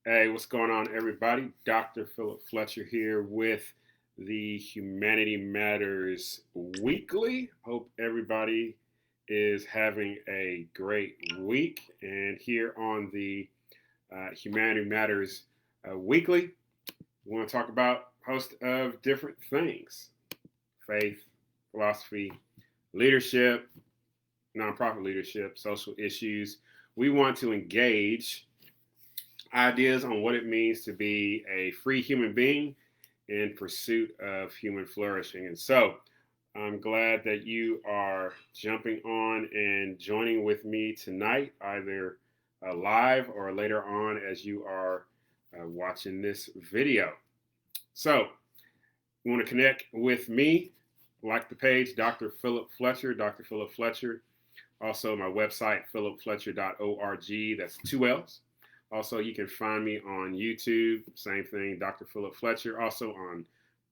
Hey, what's going on, everybody? Dr. Philip Fletcher here with the Humanity Matters Weekly. Hope everybody is having a great week. And here on the Humanity Matters Weekly, we want to talk about a host of different things: faith, philosophy, leadership, nonprofit leadership, social issues. We want to engage ideas on what it means to be a free human being in pursuit of human flourishing. And so I'm glad that you are jumping on and joining with me tonight, either live or later on as you are watching this video. So, you want to connect with me, like the page, Dr. Philip Fletcher, Dr. Philip Fletcher. Also, my website, philipfletcher.org. That's 2 L's. Also, you can find me on YouTube, same thing, Dr. Philip Fletcher. Also on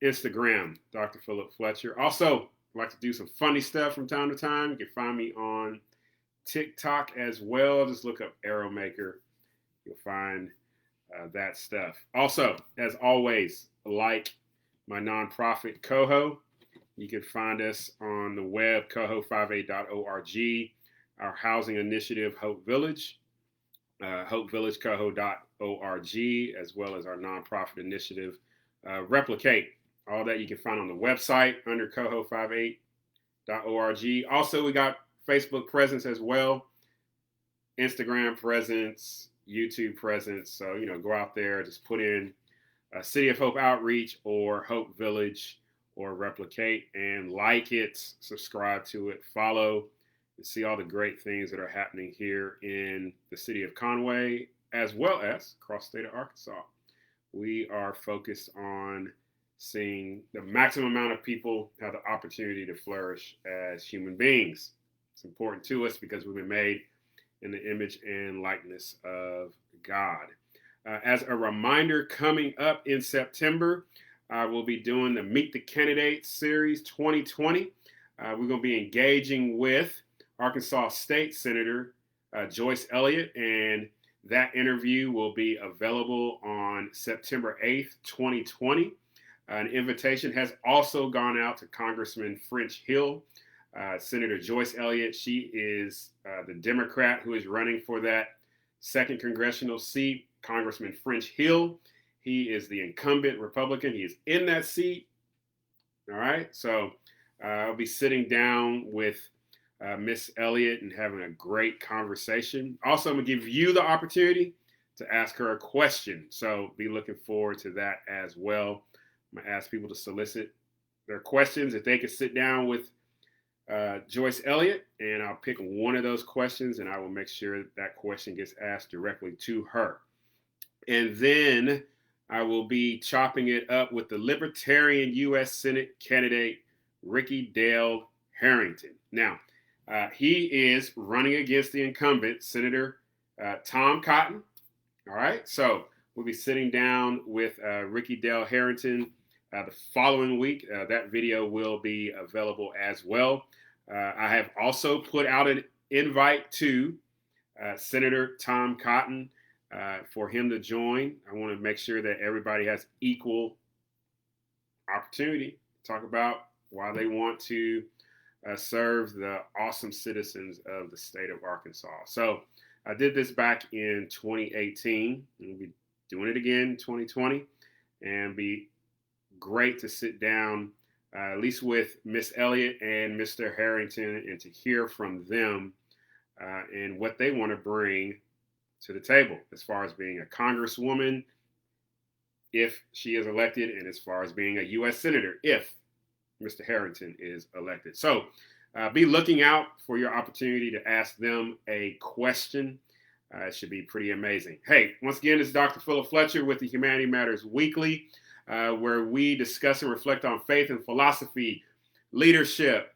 Instagram, Dr. Philip Fletcher. Also, I like to do some funny stuff from time to time. You can find me on TikTok as well. Just look up Arrow Maker. You'll find that stuff. Also, as always, like my nonprofit Coho. You can find us on the web, coho58.org. Our housing initiative, Hope Village. hopevillagecoho.org, as well as our nonprofit initiative, Replicate. All that you can find on the website under coho58.org. Also, we got Facebook presence as well, Instagram presence, YouTube presence. So, go out there, just put in City of Hope Outreach or Hope Village or Replicate and like it, subscribe to it, follow, and see all the great things that are happening here in the city of Conway, as well as across the state of Arkansas. We are focused on seeing the maximum amount of people have the opportunity to flourish as human beings. It's important to us because we've been made in the image and likeness of God. As a reminder, coming up in September, I will be doing the Meet the Candidates Series 2020. We're going to be engaging with Arkansas State Senator Joyce Elliott, and that interview will be available on September 8th, 2020. An invitation has also gone out to Congressman French Hill. Senator Joyce Elliott, she is the Democrat who is running for that 2nd congressional seat. Congressman French Hill, he is the incumbent Republican. He is in that seat. All right, so I'll be sitting down with Miss Elliott and having a great conversation. Also, I'm going to give you the opportunity to ask her a question. So be looking forward to that as well. I'm going to ask people to solicit their questions if they could sit down with Joyce Elliott, and I'll pick one of those questions and I will make sure that question gets asked directly to her. And then I will be chopping it up with the Libertarian U.S. Senate candidate, Ricky Dale Harrington. Now, he is running against the incumbent, Senator Tom Cotton. All right, so we'll be sitting down with Ricky Dale Harrington the following week. That video will be available as well. I have also put out an invite to Senator Tom Cotton for him to join. I want to make sure that everybody has equal opportunity to talk about why they want to serve the awesome citizens of the state of Arkansas. So I did this back in 2018, and we'll be doing it again in 2020, and be great to sit down at least with Miss Elliott and Mr. Harrington and to hear from them and what they want to bring to the table as far as being a congresswoman if she is elected, and as far as being a U.S. Senator if Mr. Harrington is elected. So be looking out for your opportunity to ask them a question. It should be pretty amazing. Hey, once again, this is Dr. Philip Fletcher with the Humanity Matters Weekly, where we discuss and reflect on faith and philosophy, leadership,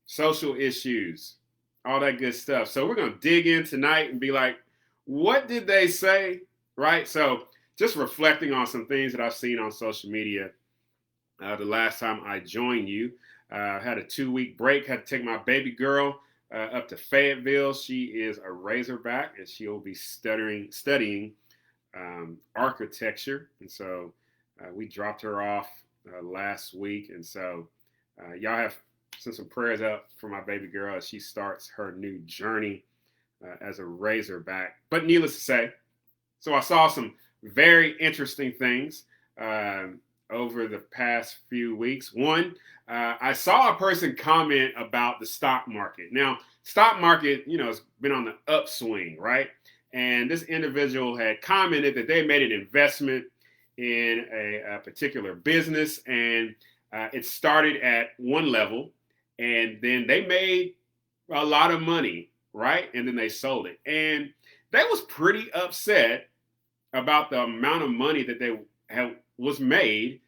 social issues, all that good stuff. So we're going to dig in tonight and be like, what did they say? Right? So just reflecting on some things that I've seen on social media the last time I joined you. Had a 2-week break, had to take my baby girl up to Fayetteville. She is a Razorback, and she'll be studying architecture. And so we dropped her off last week. And so y'all have sent some prayers up for my baby girl as she starts her new journey as a Razorback. But needless to say, so I saw some very interesting things over the past few weeks. One, I saw a person comment about the stock market. Now, stock market, has been on the upswing, right? And this individual had commented that they made an investment in a particular business, and it started at one level, and then they made a lot of money, right? And then they sold it. And they was pretty upset about the amount of money that was made.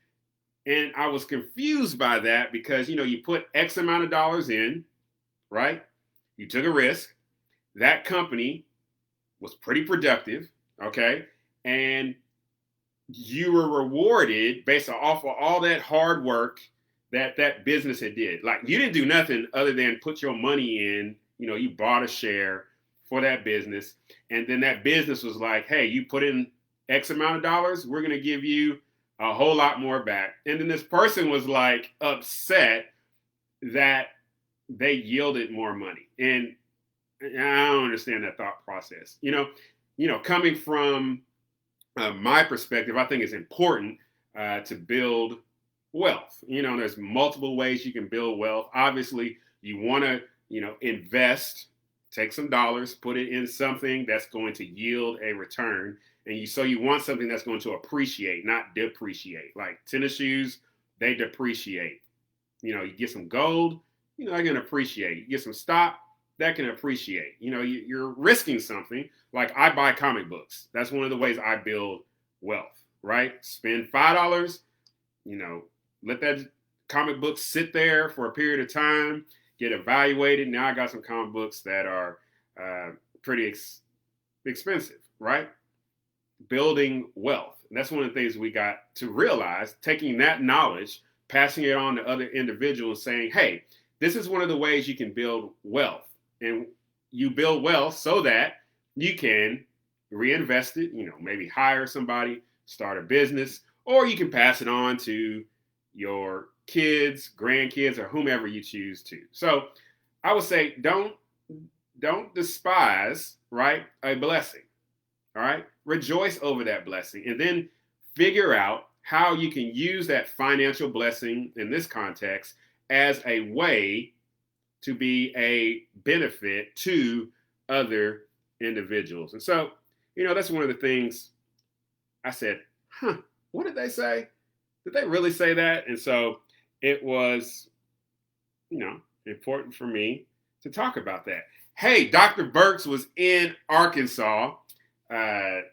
And I was confused by that because, you put X amount of dollars in, right? You took a risk. That company was pretty productive, okay? And you were rewarded based off of all that hard work that business had did. Like, you didn't do nothing other than put your money in, you bought a share for that business. And then that business was like, hey, you put in X amount of dollars, we're going to give you a whole lot more back. And then this person was like upset that they yielded more money. And I don't understand that thought process. Coming from my perspective, I think it's important to build wealth. There's multiple ways you can build wealth. Obviously, you want to, invest, take some dollars, put it in something that's going to yield a return. And you want something that's going to appreciate, not depreciate. Like tennis shoes, they depreciate. You get some gold, they're going to appreciate. You get some stock, that can appreciate. You're risking something. Like, I buy comic books. That's one of the ways I build wealth, right? Spend $5, let that comic book sit there for a period of time, get evaluated. Now I got some comic books that are pretty expensive, right? Building wealth. And that's one of the things we got to realize, taking that knowledge, passing it on to other individuals, saying, hey, this is one of the ways you can build wealth. And you build wealth so that you can reinvest it, maybe hire somebody, start a business, or you can pass it on to your kids, grandkids, or whomever you choose to. So I would say don't despise, right, a blessing. All right. Rejoice over that blessing, and then figure out how you can use that financial blessing in this context as a way to be a benefit to other individuals. And so, that's one of the things I said, what did they say? Did they really say that? And so it was, important for me to talk about that. Hey, Dr. Burks was in Arkansas the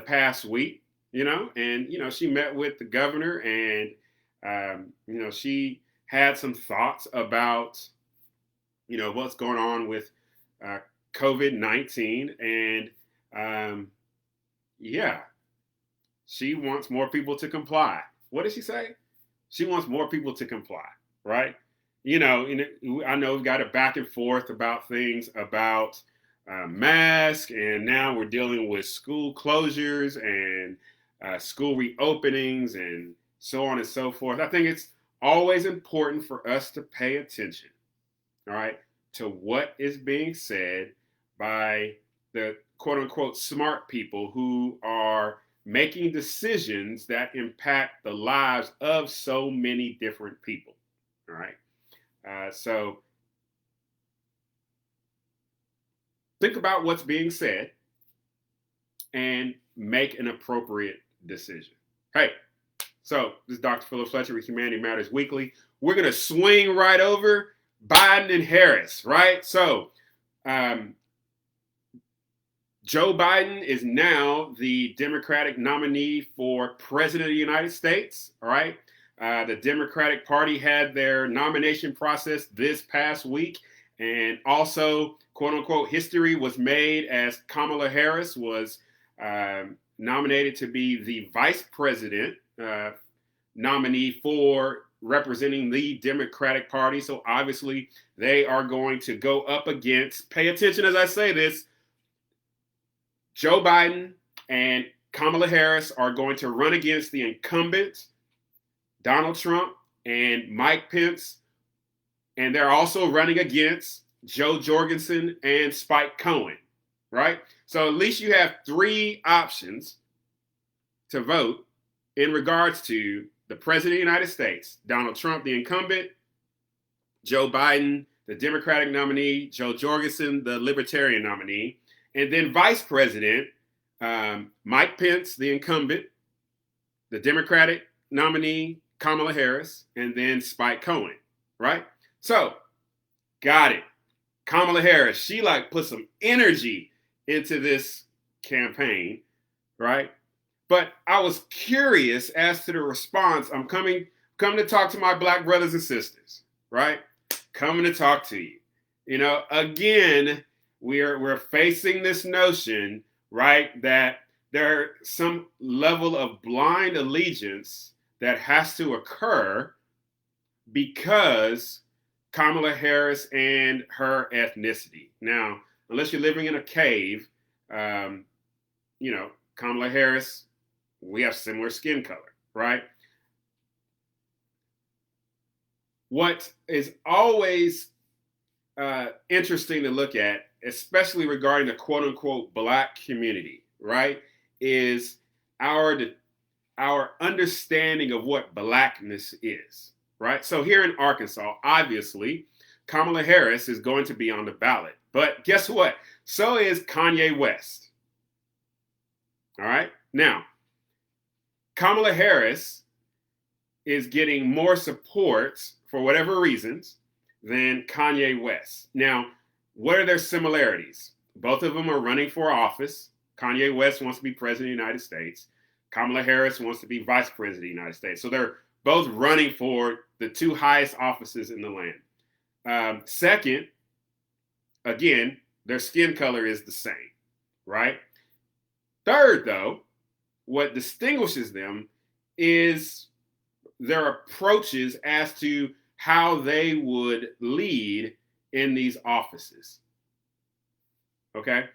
past week, and, she met with the governor, and, she had some thoughts about, what's going on with COVID-19. And she wants more people to comply. What did she say? She wants more people to comply, right? I know we've got a back and forth about things about masks, and now we're dealing with school closures and school reopenings and so on and so forth. I think it's always important for us to pay attention, all right, to what is being said by the quote unquote smart people who are making decisions that impact the lives of so many different people, all right? So think about what's being said and make an appropriate decision. Hey, so this is Dr. Philip Fletcher with Humanity Matters Weekly. We're going to swing right over Biden and Harris, right? So Joe Biden is now the Democratic nominee for President of the United States, all right? The Democratic Party had their nomination process this past week, and also, quote unquote, history was made as Kamala Harris was nominated to be the vice president nominee for representing the Democratic Party. So obviously they are going to go up against, pay attention as I say this, Joe Biden and Kamala Harris are going to run against the incumbent, Donald Trump and Mike Pence. And they're also running against Joe Jorgensen and Spike Cohen, right? So at least you have three options to vote in regards to the President of the United States, Donald Trump, the incumbent, Joe Biden, the Democratic nominee, Joe Jorgensen, the Libertarian nominee, and then Vice President, Mike Pence, the incumbent, the Democratic nominee, Kamala Harris, and then Spike Cohen, right? So, got it. Kamala Harris, she put some energy into this campaign, right? But I was curious as to the response. I'm coming to talk to my Black brothers and sisters, right? Coming to talk to you. You know, again, we're facing this notion, right, that there's some level of blind allegiance that has to occur because Kamala Harris and her ethnicity. Now, unless you're living in a cave, Kamala Harris, we have similar skin color, right? What is always interesting to look at, especially regarding the quote unquote Black community, right, is our understanding of what Blackness is, right? So here in Arkansas, obviously, Kamala Harris is going to be on the ballot. But guess what? So is Kanye West. All right? Now, Kamala Harris is getting more support for whatever reasons than Kanye West. Now, what are their similarities? Both of them are running for office. Kanye West wants to be president of the United States. Kamala Harris wants to be vice president of the United States. So they're both running for the two highest offices in the land. Second, again, their skin color is the same, right? Third, though, what distinguishes them is their approaches as to how they would lead in these offices. Okay?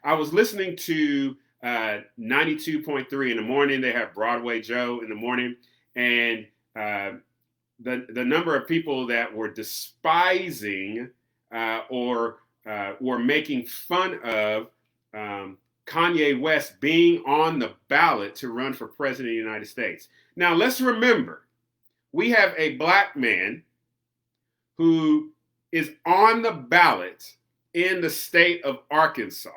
I was listening to 92.3 in the morning. They have Broadway Joe in the morning. And the number of people that were despising or were making fun of Kanye West being on the ballot to run for president of the United States. Now, let's remember, we have a Black man who is on the ballot in the state of Arkansas.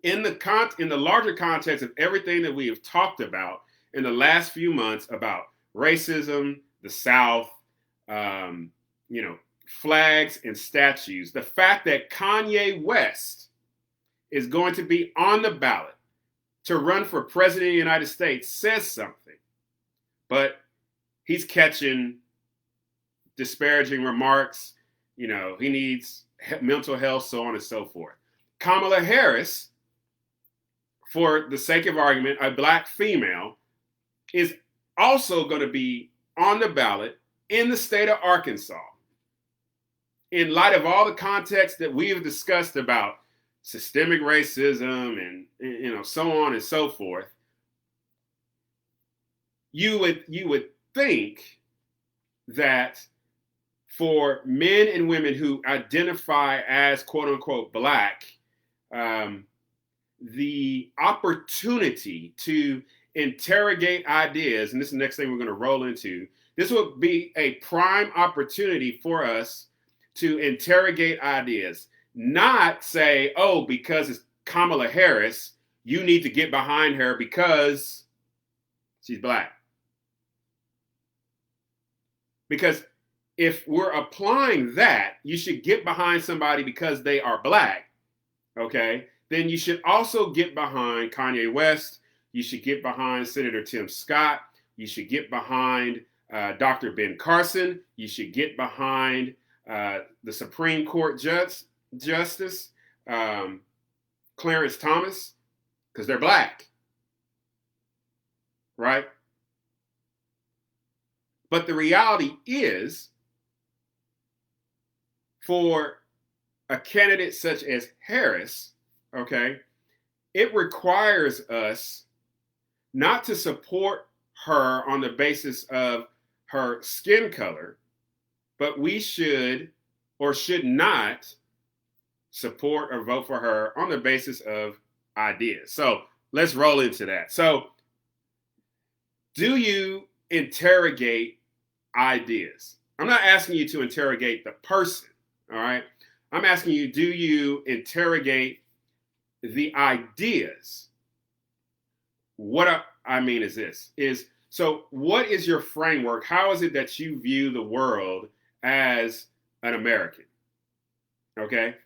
In the larger context of everything that we have talked about in the last few months about racism, the South, flags and statues, the fact that Kanye West is going to be on the ballot to run for president of the United States says something. But he's catching disparaging remarks. You know, he needs mental health, so on and so forth. Kamala Harris, for the sake of argument, a Black female, is also going to be on the ballot in the state of Arkansas. In light of all the context that we have discussed about systemic racism and so on and so forth, you would think that for men and women who identify as quote unquote Black, the opportunity to interrogate ideas, and this is the next thing we're going to roll into, this would be a prime opportunity for us to interrogate ideas, not say, oh, because it's Kamala Harris, you need to get behind her because she's Black. Because if we're applying that, you should get behind somebody because they are Black, okay? Then you should also get behind Kanye West. You should get behind Senator Tim Scott. You should get behind Dr. Ben Carson. You should get behind the Supreme Court Justice Clarence Thomas, because they're Black, right? But the reality is, for a candidate such as Harris, okay, it requires us not to support her on the basis of her skin color, but we should or should not support or vote for her on the basis of ideas. So let's roll into that. So, do you interrogate ideas? I'm not asking you to interrogate the person, all right? I'm asking you, do you interrogate the ideas? What I mean is this, so what is your framework? How is it that you view the world as an American? Okay.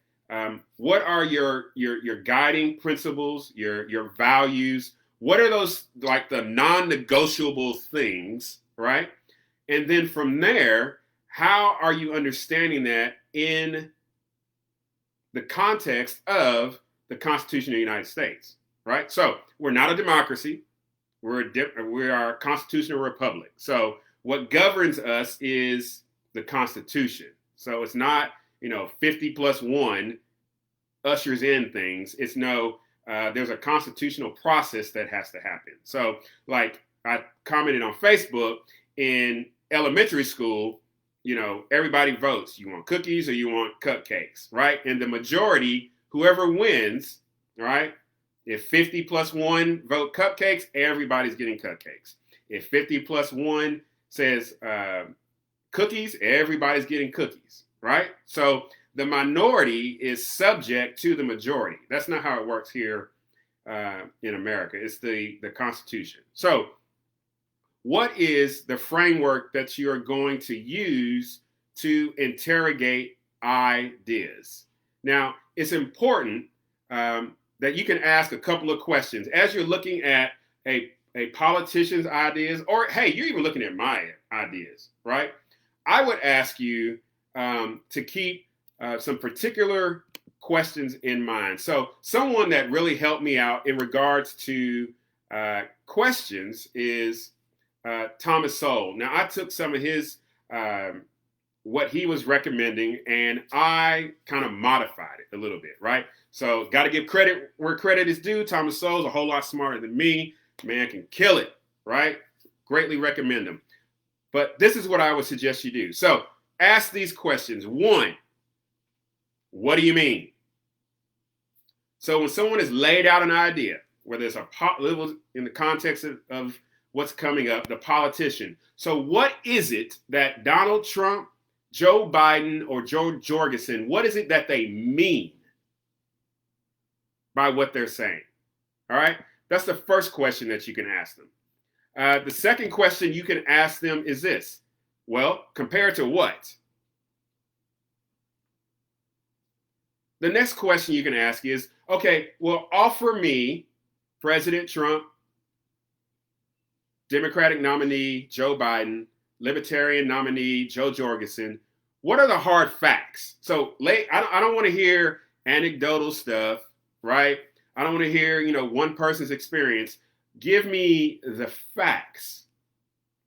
What are your guiding principles, your values? What are those, like, the non-negotiable things, right? And then from there, how are you understanding that in the context of the Constitution of the United States, right? So we're not a democracy. We are a constitutional republic. So what governs us is the Constitution. So it's not, 50 plus one ushers in things. It's there's a constitutional process that has to happen. So, like I commented on Facebook, in elementary school, everybody votes. You want cookies or you want cupcakes, right? And the majority, whoever wins, right? If 50 plus one vote cupcakes, everybody's getting cupcakes. If 50 plus one says cookies, everybody's getting cookies, right? So the minority is subject to the majority. That's not how it works here in America. It's the Constitution. So what is the framework that you're going to use to interrogate ideas? Now, it's important that you can ask a couple of questions as you're looking at a politician's ideas, or hey, you're even looking at my ideas, right? I would ask you to keep some particular questions in mind. So someone that really helped me out in regards to questions is Thomas Sowell. Now, I took some of his, what he was recommending, and I kind of modified it a little bit, right? So got to give credit where credit is due. Thomas Sowell's a whole lot smarter than me. Man can kill it, right? Greatly recommend him. But this is what I would suggest you do. So ask these questions. 1, what do you mean? So when someone has laid out an idea, whether it's in the context of what's coming up, the politician. So what is it that Donald Trump, Joe Biden, or Joe Jorgensen, what is it that they mean by what they're saying? All right. That's the first question that you can ask them. The second question you can ask them is this. Well, compared to what? The next question you can ask is, okay, well, offer me President Trump, Democratic nominee Joe Biden, Libertarian nominee Joe Jorgensen. What are the hard facts? So I don't want to hear anecdotal stuff, right? I don't want to hear, one person's experience. Give me the facts.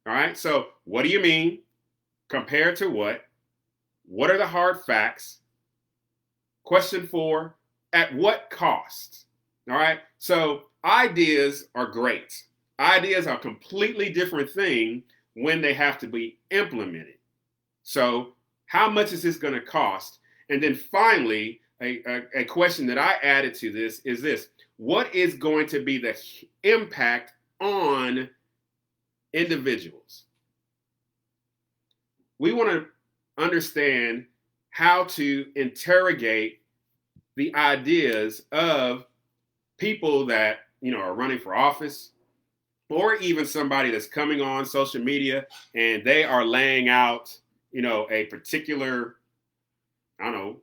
All right. So what do you mean? Compared to what? What are the hard facts? Question 4, at what cost? All right. So ideas are great. Ideas are a completely different thing when they have to be implemented. So how much is this going to cost? And then finally, a question that I added to this is this. What is going to be the impact on individuals? We want to understand how to interrogate the ideas of people that, are running for office, or even somebody that's coming on social media and they are laying out, a particular,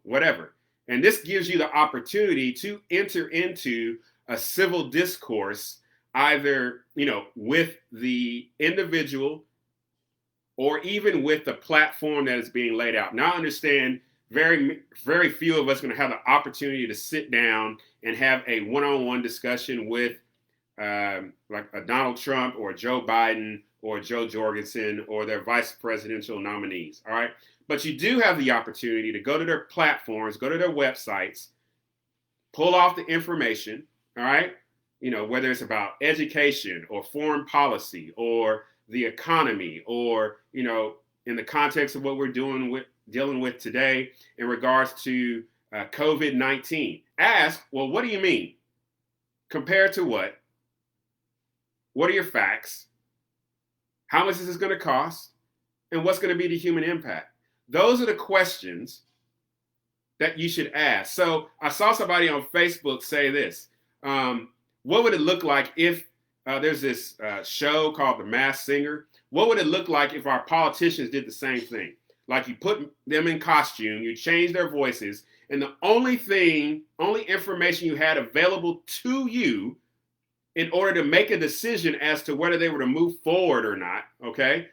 whatever. And this gives you the opportunity to enter into a civil discourse, either, with the individual or even with the platform that is being laid out. Now, I understand very, very few of us are going to have the opportunity to sit down and have a one-on-one discussion with like a Donald Trump or Joe Biden or Joe Jorgensen or their vice presidential nominees. All right. But you do have the opportunity to go to their platforms, go to their websites, pull off the information. All right. Whether it's about education or foreign policy or the economy or, in the context of what we're dealing with today in regards to COVID-19. Ask, well, what do you mean? Compared to what? What are your facts? How much is this going to cost? And what's going to be the human impact? Those are the questions that you should ask. So I saw somebody on Facebook say this. What would it look like if there's this show called The Masked Singer? What would it look like if our politicians did the same thing? Like you put them in costume, you change their voices, and the only information you had available to you in order to make a decision as to whether they were to move forward or not, okay,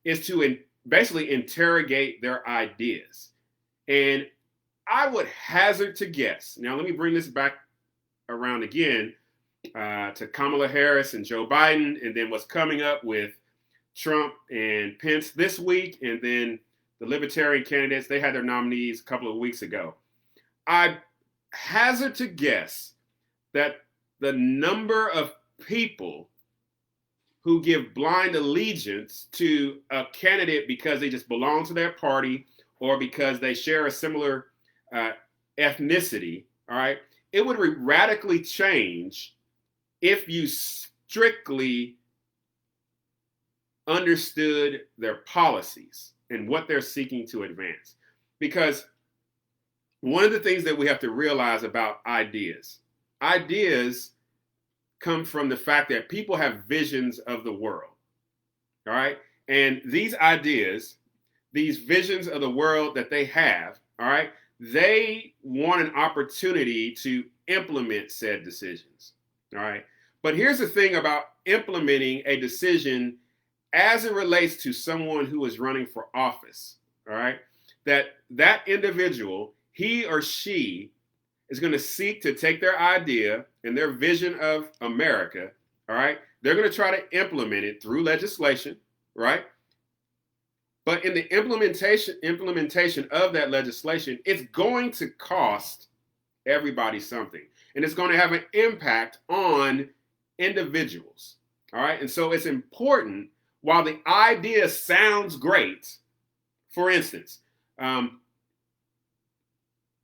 is to basically interrogate their ideas. And I would hazard to guess, now let me bring this back around again to Kamala Harris and Joe Biden, and then what's coming up with Trump and Pence this week, and then the Libertarian candidates, they had their nominees a couple of weeks ago. I hazard to guess that the number of people who give blind allegiance to a candidate because they just belong to their party or because they share a similar ethnicity, all right, it would radically change if you strictly understood their policies and what they're seeking to advance. Because one of the things that we have to realize about ideas come from the fact that people have visions of the world, all right? And these ideas, these visions of the world that they have, all right, they want an opportunity to implement said decisions, all right? But here's the thing about implementing a decision as it relates to someone who is running for office, all right, that individual, he or she is going to seek to take their idea and their vision of America, all right, they're going to try to implement it through legislation, right? But in the implementation of that legislation, it's going to cost everybody something. And it's going to have an impact on individuals, all right? And so it's important, while the idea sounds great, for instance,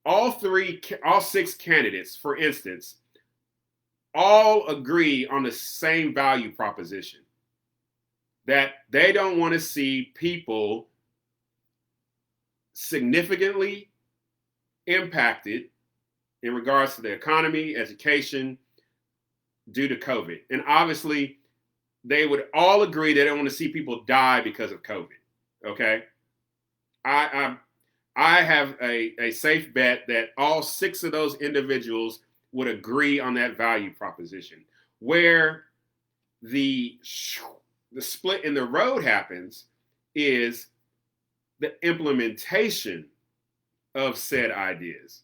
all six candidates, for instance, all agree on the same value proposition, that they don't want to see people significantly impacted in regards to the economy, education, due to COVID. And obviously, they would all agree they don't want to see people die because of COVID, okay? I have a safe bet that all six of those individuals would agree on that value proposition. Where the split in the road happens is the implementation of said ideas.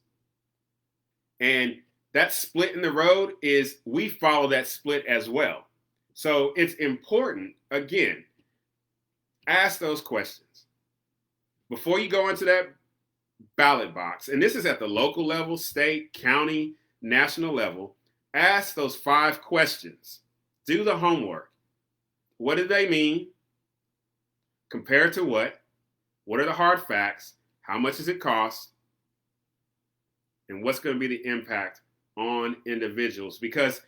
And that split in the road is, we follow that split as well. So it's important, again, ask those questions. Before you go into that ballot box, and this is at the local level, state, county, national level, ask those 5 questions. Do the homework. What do they mean? Compared to what? What are the hard facts? How much does it cost? And what's going to be the impact on individuals? Because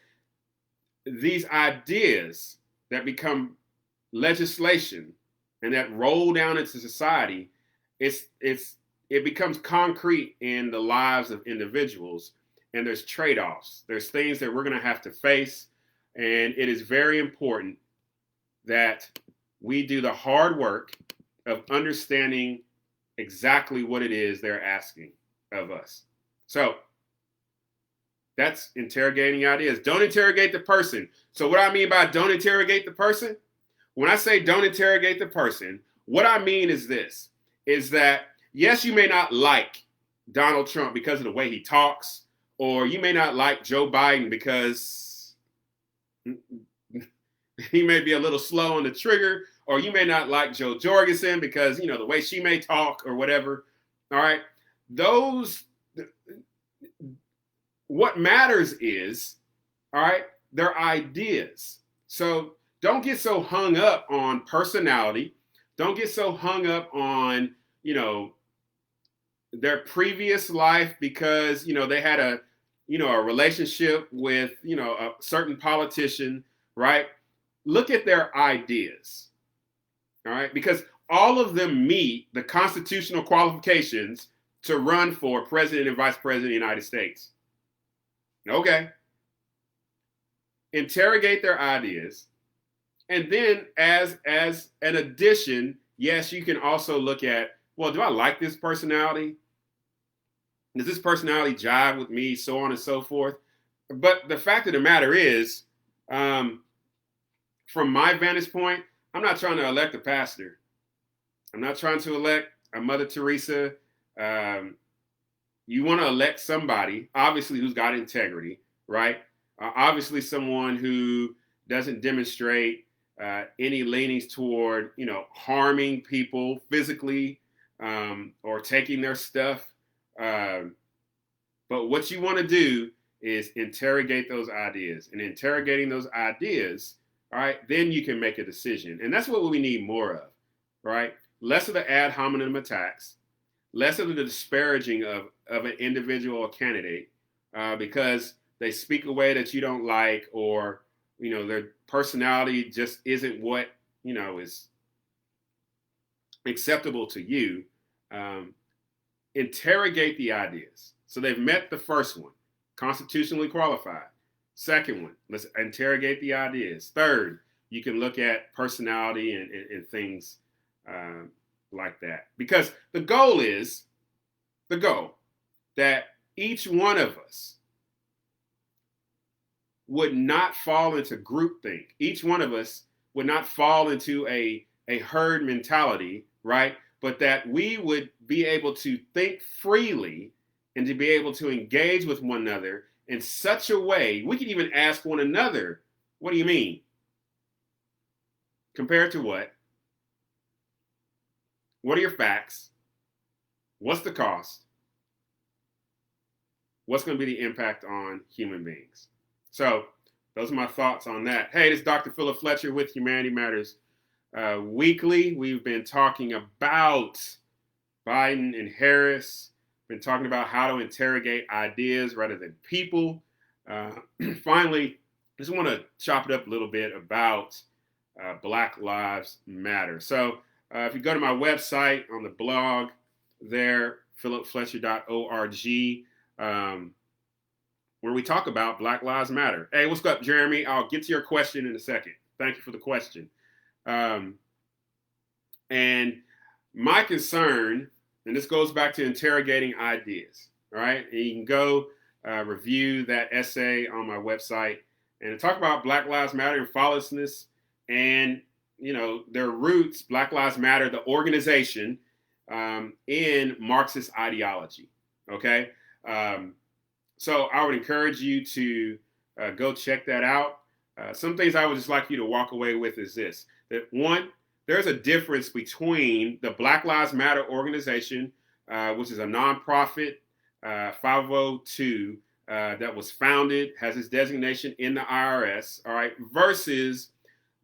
these ideas that become legislation and that roll down into society, it becomes concrete in the lives of individuals, and there's trade-offs. There's things that we're going to have to face, and it is very important that we do the hard work of understanding exactly what it is they're asking of us. So that's interrogating ideas. Don't interrogate the person. So what I mean by don't interrogate the person, when I say don't interrogate the person, what I mean is this, is that yes, you may not like Donald Trump because of the way he talks, or you may not like Joe Biden because he may be a little slow on the trigger, or you may not like Joe Jorgensen because, the way she may talk or whatever. All right. Those, what matters is, all right, their ideas. So don't get so hung up on personality. Don't get so hung up on, their previous life because, they had a relationship with, a certain politician, right? Look at their ideas, all right? Because all of them meet the constitutional qualifications to run for president and vice president of the United States. Okay. Interrogate their ideas. And then as an addition, yes, you can also look at, well, do I like this personality? Does this personality jive with me? So on and so forth. But the fact of the matter is, from my vantage point, I'm not trying to elect a pastor. I'm not trying to elect a Mother Teresa. You want to elect somebody, obviously, who's got integrity, right? Obviously, someone who doesn't demonstrate any leanings toward, harming people physically or taking their stuff. But what you want to do is interrogate those ideas, and interrogating those ideas, all right, then you can make a decision. And that's what we need more of, right? Less of the ad hominem attacks, less of the disparaging of an individual or candidate because they speak a way that you don't like, or, their personality just isn't what, is acceptable to you. Interrogate the ideas. So they've met the first one, constitutionally qualified. Second one, let's interrogate the ideas. Third, you can look at personality and things like that. Because the goal that each one of us would not fall into groupthink. Each one of us would not fall into a herd mentality, right? But that we would be able to think freely and to be able to engage with one another in such a way, we can even ask one another, what do you mean? Compared to what? What are your facts? What's the cost? What's going to be the impact on human beings? So those are my thoughts on that. Hey, this is Dr. Philip Fletcher with Humanity Matters Weekly. We've been talking about Biden and Harris. Been talking about how to interrogate ideas rather than people. Finally, I just want to chop it up a little bit about Black Lives Matter. So if you go to my website on the blog there, philipfletcher.org, where we talk about Black Lives Matter. Hey, what's up, Jeremy? I'll get to your question in a second. Thank you for the question. And my concern, and this goes back to interrogating ideas, all right? And you can go review that essay on my website and talk about Black Lives Matter and fatherlessness and, their roots, Black Lives Matter, the organization, in Marxist ideology, okay? So I would encourage you to go check that out. Some things I would just like you to walk away with is this, that one, there's a difference between the Black Lives Matter organization, which is a nonprofit 502 that was founded, has its designation in the IRS, all right, versus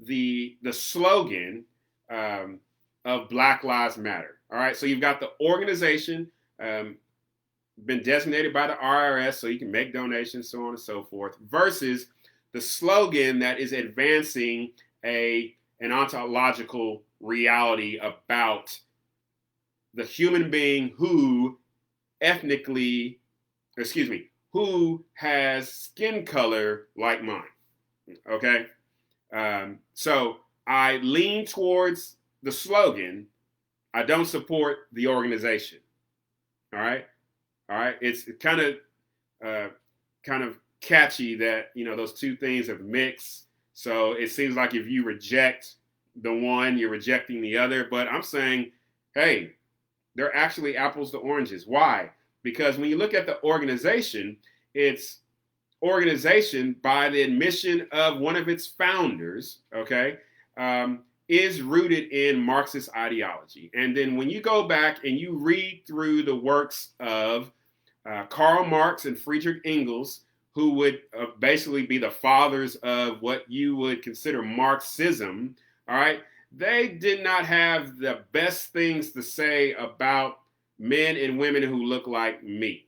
the slogan of Black Lives Matter, all right? So you've got the organization been designated by the IRS so you can make donations, so on and so forth, versus the slogan that is advancing an ontological reality about the human being who who has skin color like mine, okay? So I lean towards the slogan. I don't support the organization, all right? All right, it's kind of catchy that those two things have mixed. So it seems like if you reject the one, you're rejecting the other. But I'm saying, hey, they're actually apples to oranges. Why? Because when you look at the organization, it's organization, by the admission of one of its founders, okay, is rooted in Marxist ideology. And then when you go back and you read through the works of Karl Marx and Friedrich Engels, who would basically be the fathers of what you would consider Marxism, all right, they did not have the best things to say about men and women who look like me.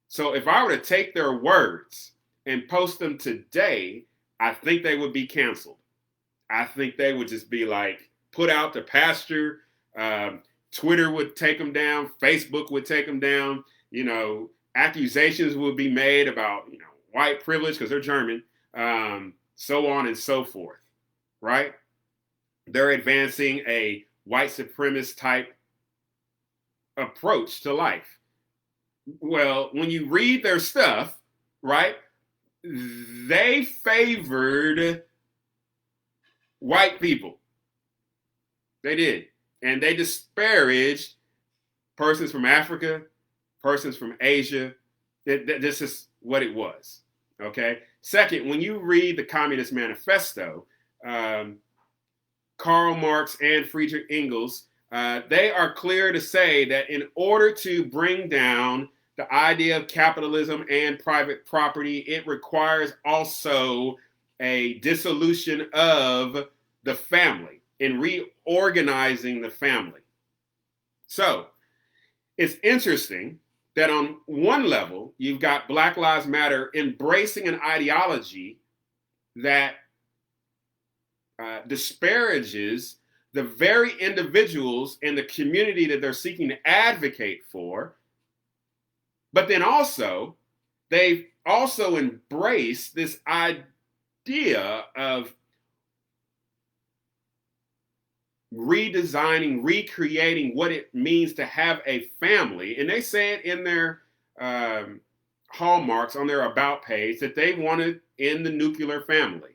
So if I were to take their words and post them today, I think they would be canceled. I think they would just be like put out to pasture. Twitter would take them down. Facebook would take them down. You know, accusations would be made about, you know, white privilege because they're German, so on and so forth, right? They're advancing a white supremacist type approach to life. Well, when you read their stuff, right, they favored white people. They did. And they disparaged persons from Africa, persons from Asia. This is what it was. Okay. Second, when you read the Communist Manifesto, Karl Marx and Friedrich Engels, they are clear to say that in order to bring down the idea of capitalism and private property, it requires also a dissolution of the family and reorganizing the family. So it's interesting that on one level, you've got Black Lives Matter embracing an ideology that disparages the very individuals in the community that they're seeking to advocate for. But then also, they've also embraced this idea of redesigning, recreating what it means to have a family. And they say it in their hallmarks on their about page that they want to end the nuclear family.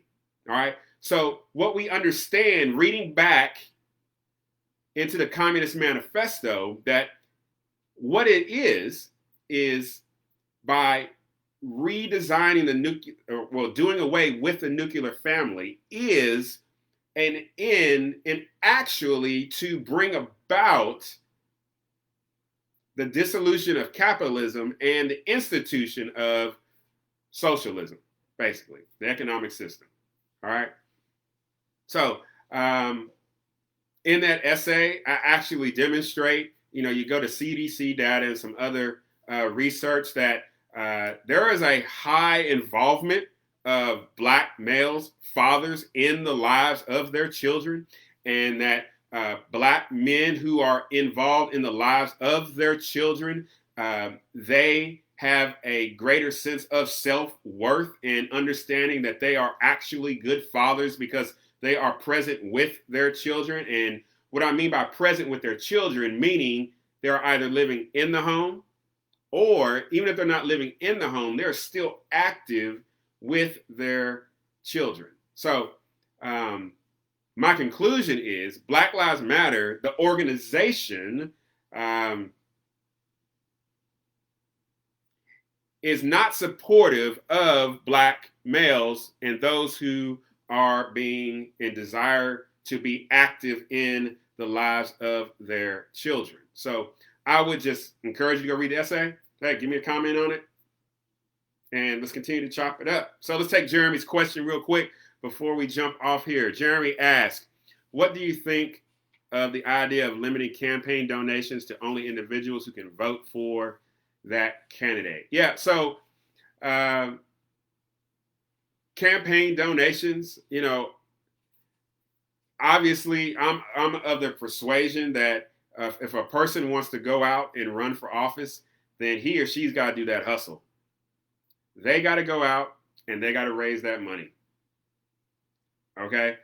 All right. So what we understand reading back into the Communist Manifesto, that what it is by redesigning the nuclear, well, doing away with the nuclear family is an end and actually to bring about the dissolution of capitalism and the institution of socialism, basically, the economic system. All right. So in that essay, I actually demonstrate, you go to CDC data and some other research that there is a high involvement of Black males, fathers, in the lives of their children, and that Black men who are involved in the lives of their children, they have a greater sense of self-worth and understanding that they are actually good fathers because they are present with their children. And what I mean by present with their children, meaning they're either living in the home, or even if they're not living in the home, they're still active with their children. So my conclusion is Black Lives Matter, the organization, is not supportive of Black males and those who are being and desire to be active in the lives of their children. So I would just encourage you to go read the essay. Hey, give me a comment on it. And let's continue to chop it up. So let's take Jeremy's question real quick before we jump off here. Jeremy asked, what do you think of the idea of limiting campaign donations to only individuals who can vote for that candidate? Yeah, so campaign donations, obviously I'm of the persuasion that if a person wants to go out and run for office, then he or she's got to do that hustle. They got to go out and they got to raise that money. Okay.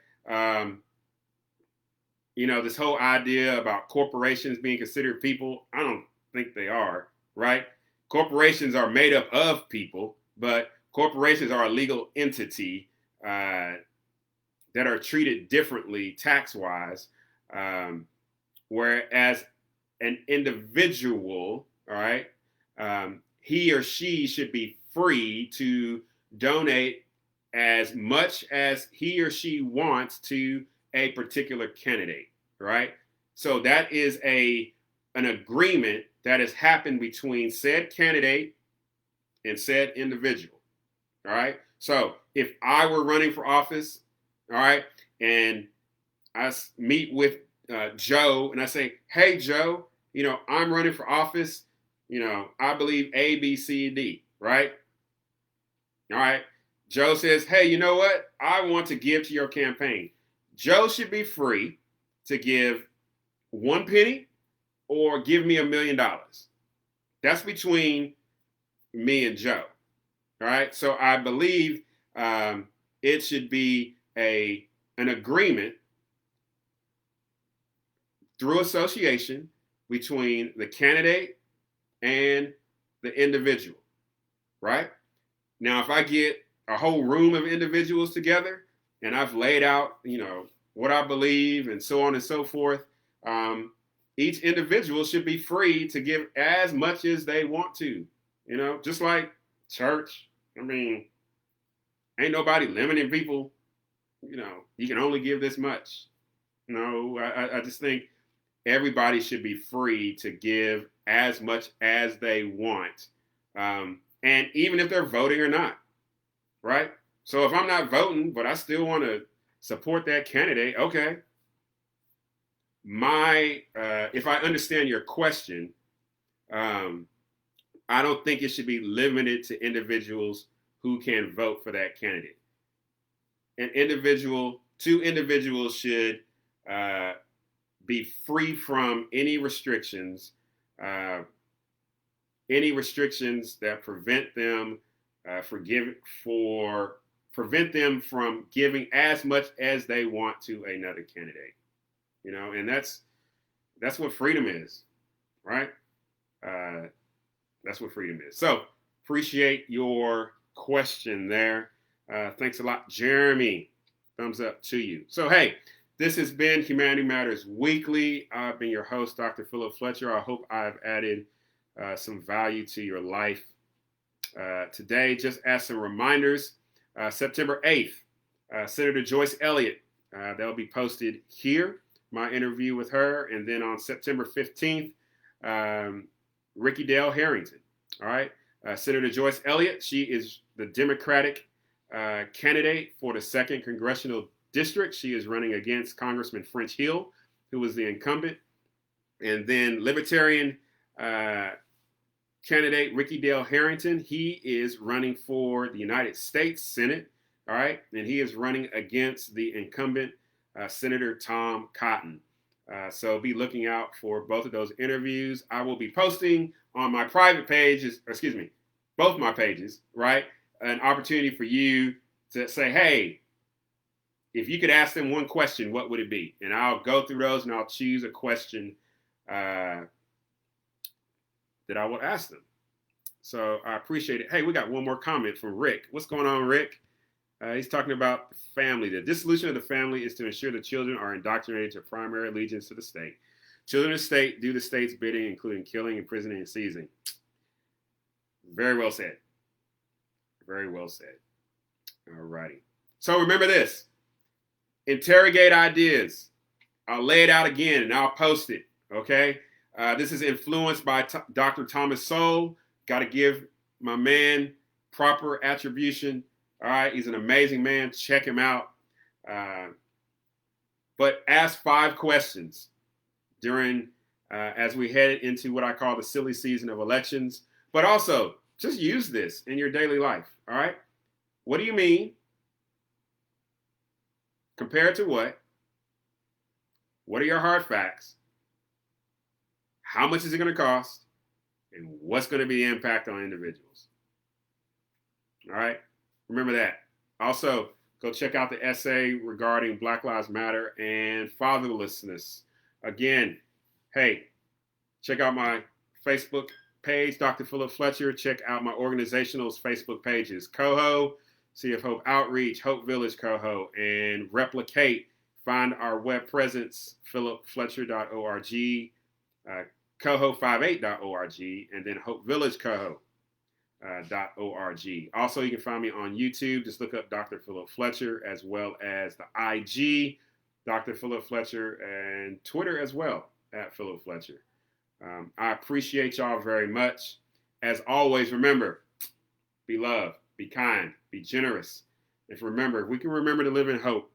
This whole idea about corporations being considered people, I don't think they are, right? Corporations are made up of people, but corporations are a legal entity that are treated differently tax-wise, whereas an individual, all right, he or she should be free to donate as much as he or she wants to a particular candidate, right? So that is an agreement that has happened between said candidate and said individual, all right? So if I were running for office, all right, and I meet with Joe and I say, hey, Joe, I'm running for office. I believe A, B, C, D, right? All right. Joe says, hey, you know what? I want to give to your campaign. Joe should be free to give 1 penny or give me $1 million. That's between me and Joe. All right. So I believe it should be an agreement through association between the candidate and the individual, right? Now, if I get a whole room of individuals together and I've laid out, what I believe and so on and so forth, each individual should be free to give as much as they want to, just like church. I mean, ain't nobody limiting people, you can only give this much. I just think everybody should be free to give as much as they want. And even if they're voting or not, right? So if I'm not voting, but I still want to support that candidate, okay. If I understand your question, I don't think it should be limited to individuals who can vote for that candidate. Two individuals should be free from any restrictions that prevent them prevent them from giving as much as they want to another candidate. And that's what freedom is, right? That's what freedom is. So appreciate your question there. Thanks a lot, Jeremy. Thumbs up to you. So, hey, this has been Humanity Matters Weekly. I've been your host, Dr. Philip Fletcher. I hope I've added some value to your life today. Just as some reminders, September 8th, Senator Joyce Elliott, that'll be posted here, my interview with her. And then on September 15th, Ricky Dale Harrington. All right. Senator Joyce Elliott, she is the Democratic candidate for the 2nd Congressional District. She is running against Congressman French Hill, who was the incumbent. And then Libertarian candidate Ricky Dale Harrington, he is running for the United States Senate. All right. And he is running against the incumbent Senator Tom Cotton. So be looking out for both of those interviews. I will be posting on my private pages, both my pages, right? An opportunity for you to say, hey, if you could ask them one question, what would it be? And I'll go through those and I'll choose a question that I will ask them. So I appreciate it. Hey, we got one more comment from Rick. What's going on, Rick? He's talking about the family. The dissolution of the family is to ensure the children are indoctrinated to primary allegiance to the state. Children of the state do the state's bidding, including killing, imprisoning, and seizing. Very well said. Very well said. All righty. So remember this. Interrogate ideas. I'll lay it out again and I'll post it. Okay? This is influenced by Dr. Thomas Sowell. Got to give my man proper attribution. All right? He's an amazing man. Check him out. But ask 5 questions during as we head into what I call the silly season of elections. But also, just use this in your daily life. All right? What do you mean? Compared to what? What are your hard facts? How much is it going to cost? And what's going to be the impact on individuals? All right? Remember that. Also, go check out the essay regarding Black Lives Matter and fatherlessness. Again, hey, check out my Facebook page, Dr. Philip Fletcher. Check out my organizational Facebook pages, Coho, Sea of Hope Outreach, Hope Village Coho, and Replicate. Find our web presence, philipfletcher.org, coho58.org, and then Hope Village Coho. .org. Also, you can find me on YouTube. Just look up Dr. Philip Fletcher, as well as the IG, Dr. Philip Fletcher, and Twitter as well, at Philip Fletcher. I appreciate y'all very much. As always, remember, be loved, be kind, be generous. If we can remember to live in hope,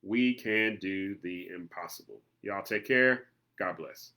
we can do the impossible. Y'all take care. God bless.